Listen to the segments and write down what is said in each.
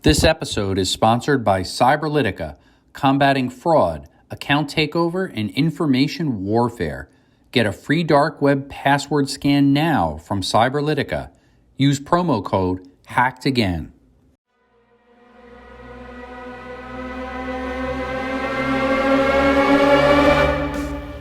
This episode is sponsored by Cyberlytica, combating fraud, account takeover, and information warfare. Get a free dark web password scan now from Cyberlytica. Use promo code HACKEDAGAIN.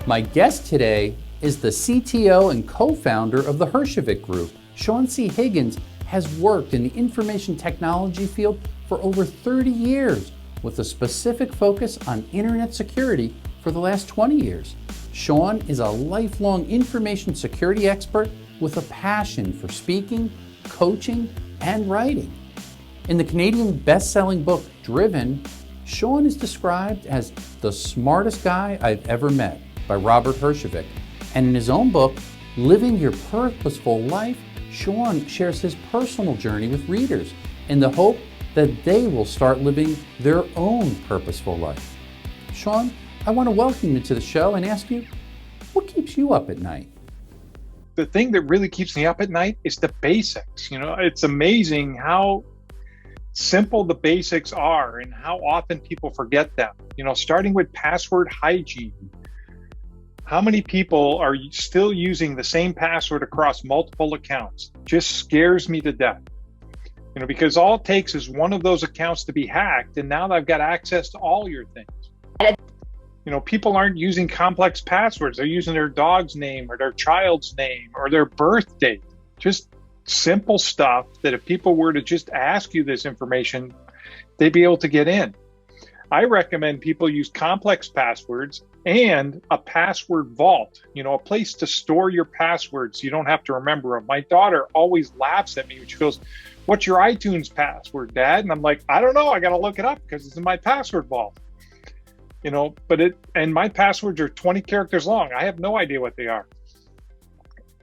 My guest today is the CTO and co-founder of the Hershovik Group. Sean C. Higgins has worked in the information technology field for over 30 years with a specific focus on internet security for the last 20 years. Sean is a lifelong information security expert with a passion for speaking, coaching, and writing. In the Canadian best-selling book, Driven, Sean is described as the smartest guy I've ever met by Robert Hershovik. And in his own book, Living Your Purposeful Life, Sean shares his personal journey with readers in the hope that they will start living their own purposeful life. Sean, I want to welcome you to the show and ask you, what keeps you up at night? The thing that really keeps me up at night is the basics. You know, it's amazing how simple the basics are and how often people forget them. You know, starting with password hygiene. How many people are still using the same password across multiple accounts? Just scares me to death. You know, because all it takes is one of those accounts to be hacked, and now I've got access to all your things. You know, people aren't using complex passwords. They're using their dog's name or their child's name or their birth date. Just simple stuff that if people were to just ask you this information, they'd be able to get in. I recommend people use complex passwords and a password vault, you know, a place to store your passwords. You don't have to remember them. My daughter always laughs at me when she goes, "What's your iTunes password, Dad?" And I'm like, "I don't know. I got to look it up because it's in my password vault." You know, and my passwords are 20 characters long. I have no idea what they are.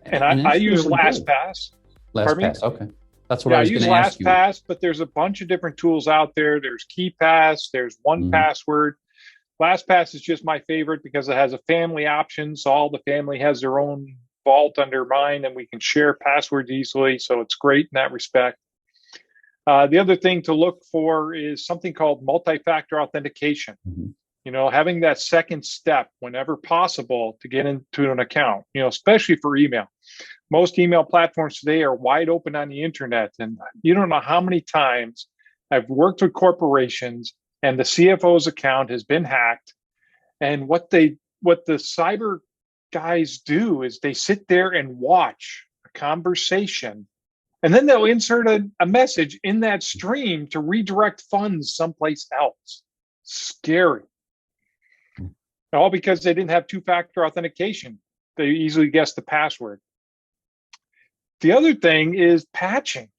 And I use LastPass. LastPass, okay. That's what I was going to ask you. I use LastPass, but there's a bunch of different tools out there. There's KeePass, there's 1Password. LastPass is just my favorite because it has a family option. So all the family has their own vault under mine and we can share passwords easily. So it's great in that respect. The other thing to look for is something called multi-factor authentication. You know, having that second step whenever possible to get into an account, you know, especially for email. Most email platforms today are wide open on the internet. And you don't know how many times I've worked with corporations and the CFO's account has been hacked. And what the cyber guys do is they sit there and watch a conversation. And then they'll insert a message in that stream to redirect funds someplace else. Scary. All because they didn't have two-factor authentication. They easily guessed the password. The other thing is patching.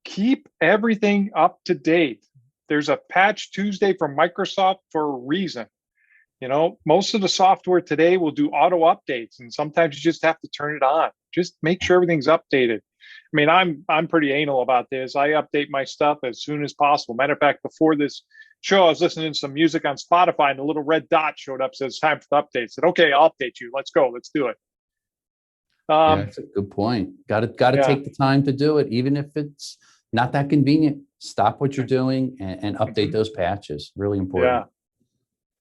Keep everything up to date. There's a Patch Tuesday from Microsoft for a reason. You know, most of the software today will do auto updates, and sometimes you just have to turn it on. Just make sure everything's updated. I mean, I'm pretty anal about this. I update my stuff as soon as possible. Matter of fact, before this show, I was listening to some music on Spotify, and a little red dot showed up, says time for the update. I said, "Okay, I'll update you. Let's go. Let's do it." Yeah, that's a good point. Got to take the time to do it, even if it's not that convenient. Stop what you're doing and update those patches. Really important.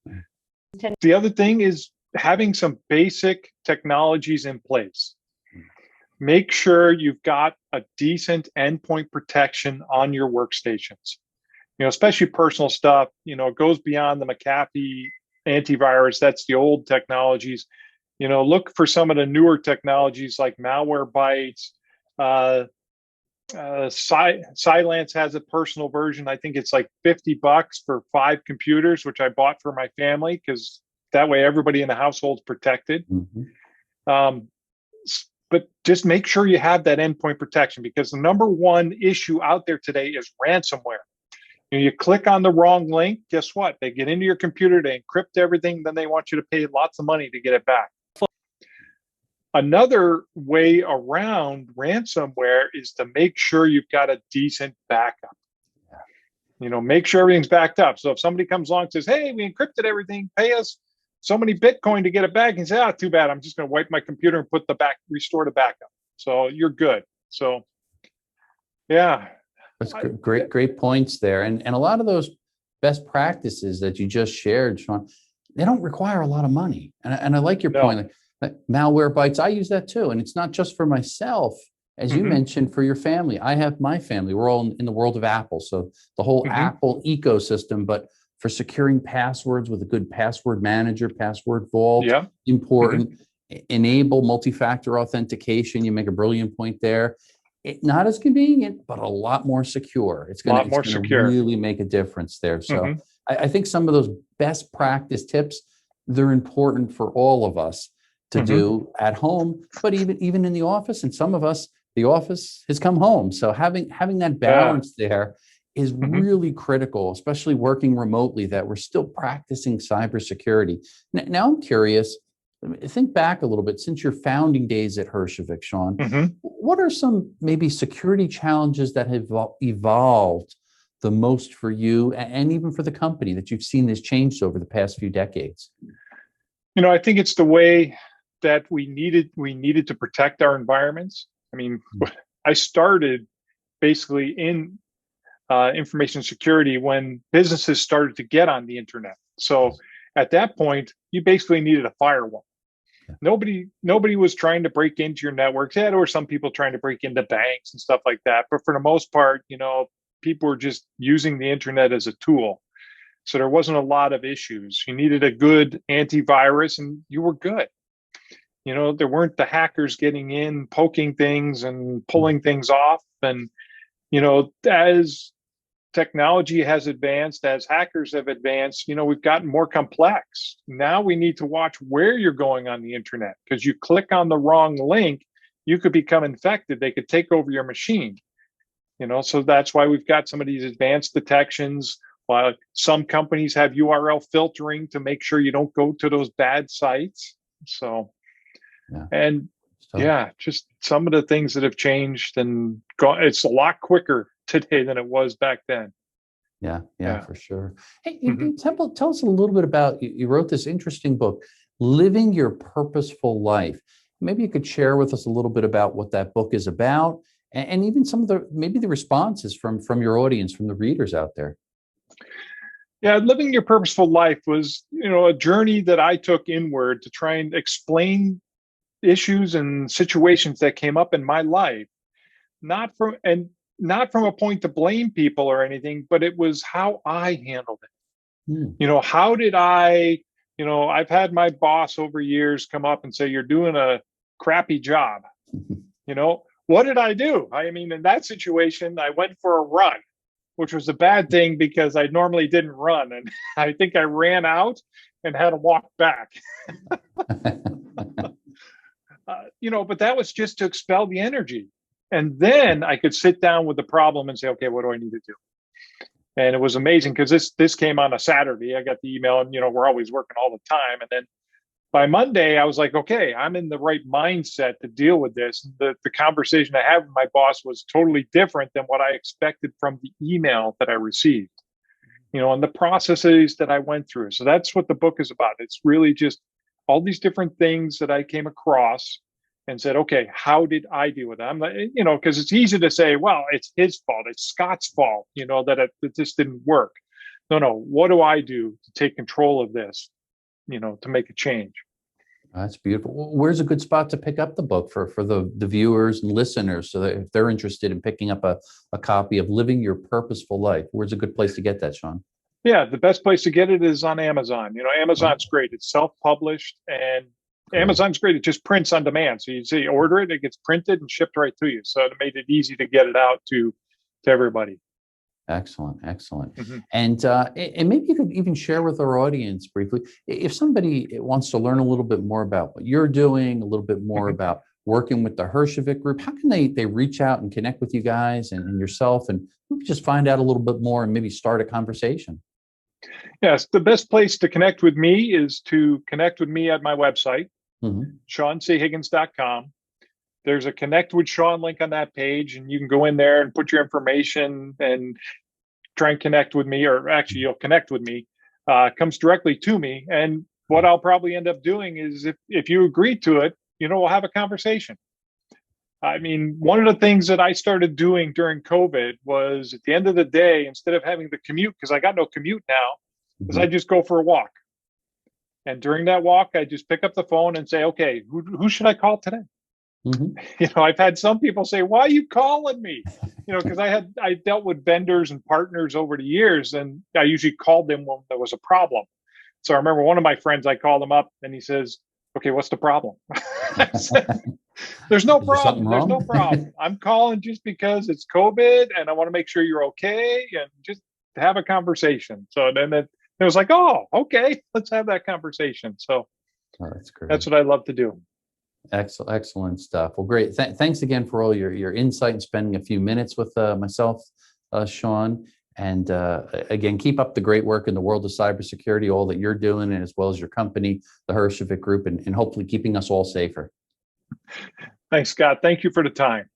Yeah. The other thing is having some basic technologies in place. Make sure you've got a decent endpoint protection on your workstations. You know, especially personal stuff, you know, it goes beyond the McAfee antivirus. That's the old technologies. You know, look for some of the newer technologies like Malwarebytes. Cylance has a personal version. I think it's like $50 for 5 computers, which I bought for my family because that way everybody in the household's protected. But just make sure you have that endpoint protection because the number one issue out there today is ransomware. You click on the wrong link, guess what? They get into your computer, they encrypt everything, then they want you to pay lots of money to get it back. Another way around ransomware is to make sure you've got a decent backup. You know, make sure everything's backed up. So if somebody comes along and says, "Hey, we encrypted everything, pay us so many Bitcoin to get it back," and say, "Ah, too bad. I'm just going to wipe my computer and restore the backup." So you're good. So yeah, That's great points there. And a lot of those best practices that you just shared, Sean, they don't require a lot of money. And I like your No. point. Like Malwarebytes, I use that too. And it's not just for myself, as you mentioned, for your family. I have my family. We're all in the world of Apple. So the whole Apple ecosystem, but for securing passwords with a good password manager, password vault, Yeah. important. Enable multi-factor authentication. You make a brilliant point there. Not as convenient, but a lot more secure. It's going to really make a difference there. So I think some of those best practice tips, they're important for all of us to do at home, but even in the office. And some of us, the office has come home. So having that balance there is really critical, especially working remotely, that we're still practicing cybersecurity. Now I'm curious, think back a little bit since your founding days at Hershovik, Sean. What are some maybe security challenges that have evolved the most for you and even for the company that you've seen this changed over the past few decades? I think it's the way that we needed to protect our environments. I mean, I started basically in information security when businesses started to get on the internet. So at that point, you basically needed a firewall. Nobody was trying to break into your networks. Yeah, there were some people trying to break into banks and stuff like that. But for the most part, people were just using the internet as a tool. So there wasn't a lot of issues. You needed a good antivirus and you were good. There weren't the hackers getting in, poking things and pulling things off. And, as technology has advanced, as hackers have advanced, we've gotten more complex. Now we need to watch where you're going on the internet, because you click on the wrong link, you could become infected. They could take over your machine. So that's why we've got some of these advanced detections. While some companies have URL filtering to make sure you don't go to those bad sites. So, just some of the things that have changed and it's a lot quicker today than it was back then. Yeah, for sure. Hey, Temple, tell us a little bit about, you wrote this interesting book, Living Your Purposeful Life. Maybe you could share with us a little bit about what that book is about and even some of the responses from your audience, from the readers out there. Yeah, Living Your Purposeful Life was, a journey that I took inward to try and explain issues and situations that came up in my life, not from a point to blame people or anything, but it was how I handled it. How did I've had my boss over years come up and say, you're doing a crappy job. What did I do? I mean, in that situation, I went for a run, which was a bad thing because I normally didn't run. And I think I ran out and had to walk back. But that was just to expel the energy. And then I could sit down with the problem and say, okay, what do I need to do? And it was amazing because this came on a Saturday. I got the email and, we're always working all the time. And then by Monday, I was like, okay, I'm in the right mindset to deal with this. The conversation I had with my boss was totally different than what I expected from the email that I received, and the processes that I went through. So that's what the book is about. It's really just all these different things that I came across and said, okay, how did I deal with it? I'm like, because it's easy to say, well, it's his fault. It's Scott's fault, that this didn't work. No, what do I do to take control of this, to make a change? That's beautiful. Where's a good spot to pick up the book for the viewers and listeners, so that if they're interested in picking up a copy of Living Your Purposeful Life? Where's a good place to get that, Sean? Yeah, the best place to get it is on Amazon. Amazon's great. It's self-published, and Amazon's great. It just prints on demand. So you order it, it gets printed and shipped right to you. So it made it easy to get it out to everybody. Excellent. And maybe you could even share with our audience briefly, if somebody wants to learn a little bit more about what you're doing, a little bit more about working with the Hershovik Group, how can they reach out and connect with you guys and yourself, and just find out a little bit more and maybe start a conversation? Yes, the best place to connect with me is to connect with me at my website, SeanCHiggins.com. There's a Connect with Sean link on that page, and you can go in there and put your information and try and connect with me, or actually you'll connect with me. Comes directly to me. And what I'll probably end up doing is if you agree to it, we'll have a conversation. I mean, one of the things that I started doing during COVID was at the end of the day, instead of having the commute, because I got no commute now, is I Mhm. just go for a walk. And during that walk, I just pick up the phone and say, okay, who should I call today? Mhm. I've had some people say, why are you calling me? Because I dealt with vendors and partners over the years, and I usually called them when there was a problem. So I remember one of my friends, I called him up and he says, okay, what's the problem? I said, there's no Is there something problem. There's no wrong? problem. I'm calling just because it's COVID and I want to make sure you're okay and just have a conversation. So then it was like, oh, okay, let's have that conversation. So Oh, that's that's great. what I love to do. Excellent, excellent stuff. Well, great. Thanks again for all your insight and spending a few minutes with myself, Sean. And again, keep up the great work in the world of cybersecurity, all that you're doing, and as well as your company, the Hershovik Group, and hopefully keeping us all safer. Thanks, Scott. Thank you for the time.